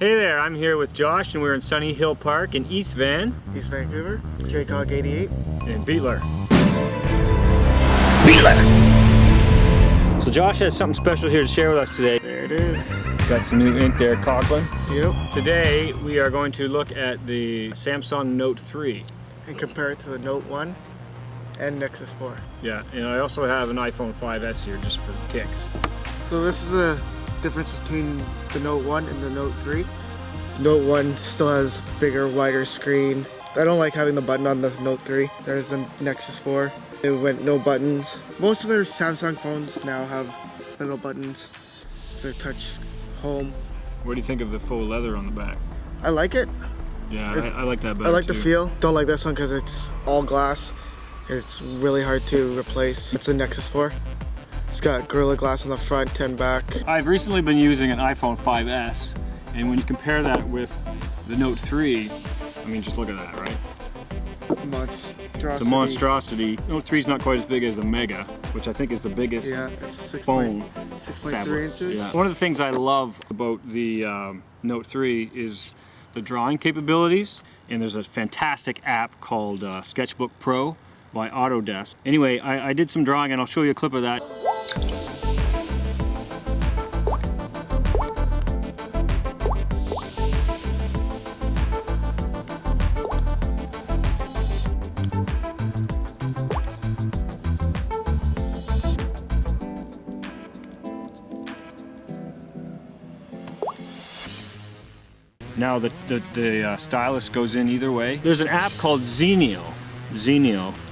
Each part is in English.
Hey there, I'm here with Josh and we're in Sunny Hill Park in East Vancouver, JCog 88. And Beatler. Beatler! So Josh has something special here to share with us today. There it is. Got some new ink there, Coghlan. Yep. Today we are going to look at the Samsung Note 3. And compare it to the Note 1 and Nexus 4. Yeah, and I also have an iPhone 5S here just for kicks. So this is the difference between the Note 1 and the Note 3. Note 1 still has bigger, wider screen. I don't like having the button on the Note 3. There's the Nexus 4. It went no buttons. Most of their Samsung phones now have little buttons. It's their touch home. What do you think of the faux leather on the back? I like it. Yeah, I like that better. I like too. the feel. Don't like this one because it's all glass. It's really hard to replace. It's a Nexus 4. It's got Gorilla Glass on the front and back. I've recently been using an iPhone 5S, and when you compare that with the Note 3, I mean, just look at that, right? Monstrosity. It's a monstrosity. Note 3 is not quite as big as the Mega, which I think is the biggest it's phone. 6.3 inches. Yeah. One of the things I love about the Note 3 is the drawing capabilities, and there's a fantastic app called SketchBook Pro by Autodesk. Anyway, I did some drawing and I'll show you a clip of that. Now the stylus goes in either way. There's an app called Zinio.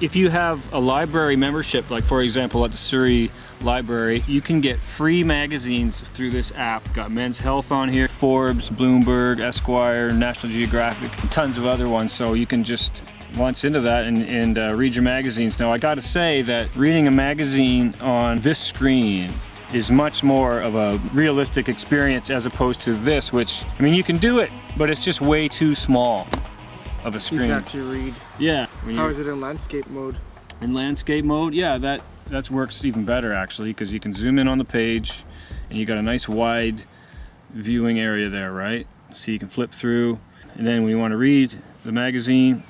If you have a library membership, like for example at the Surrey Library, you can get free magazines through this app. Got Men's Health on here, Forbes, Bloomberg, Esquire, National Geographic, and tons of other ones. So you can just launch into that and read your magazines. Now I gotta say that reading a magazine on this screen is much more of a realistic experience as opposed to this, which, I mean, you can do it, but it's just way too small of a screen. You can actually read. Yeah. How is it in landscape mode? In landscape mode, yeah, that works even better actually, because you can zoom in on the page and you got a nice wide viewing area there, right? So you can flip through, and then when you want to read the magazine,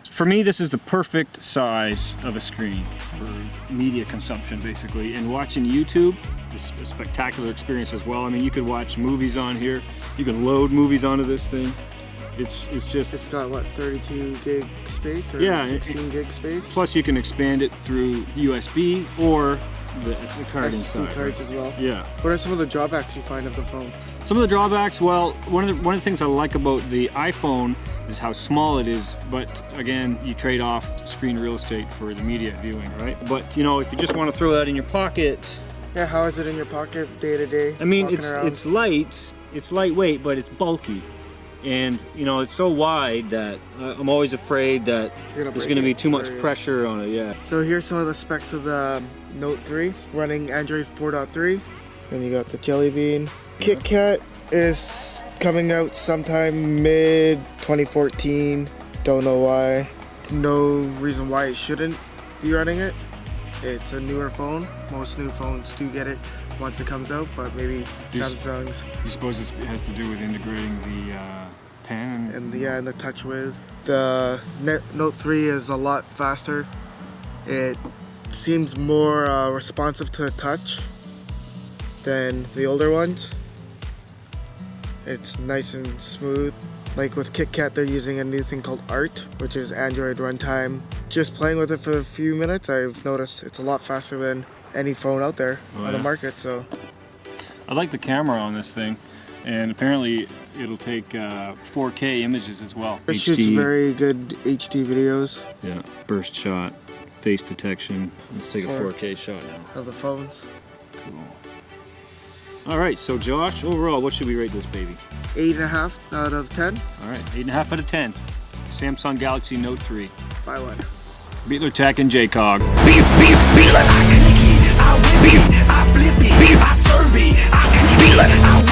for me this is the perfect size of a screen for media consumption basically. And watching YouTube is a spectacular experience as well. I mean, you could watch movies on here, you can load movies onto this thing. It's got what, 32 gig space or 16 gig space? Plus you can expand it through USB or the card inside. SD cards as well. Yeah. What are some of the drawbacks you find of the phone? Some of the drawbacks, well, one of the things I like about the iPhone is how small it is, but again, you trade off screen real estate for the media viewing, right? But you know, if you just want to throw that in your pocket. Yeah, how is it in your pocket day to day? I mean, it's light, it's lightweight, but it's bulky. And you know, it's so wide that I'm always afraid that there's going to be too much pressure on it. Yeah. So here's some of the specs of the Note 3. It's running Android 4.3. Then you got the Jelly Bean. KitKat is coming out sometime mid 2014. Don't know why. No reason why it shouldn't be running it. It's a newer phone. Most new phones do get it once it comes out, but maybe Samsung's. You suppose it has to do with integrating the pen and the TouchWiz. The Note 3 is a lot faster. It seems more responsive to touch than the older ones. It's nice and smooth. Like with KitKat, they're using a new thing called Art, which is Android runtime. Just playing with it for a few minutes, I've noticed it's a lot faster than any phone out there on the market. So I like the camera on this thing, and apparently it'll take 4K images as well. It shoots very good HD videos. Yeah, burst shot, face detection. Let's take a 4K shot now. Of the phones. Cool. All right, so Josh, overall, what should we rate this baby? 8.5 out of 10. All right, 8.5 out of 10. Samsung Galaxy Note 3. Buy one. Beatler Tech and JCog. I click it, I whip it, I flip it, I serve it, I click it, I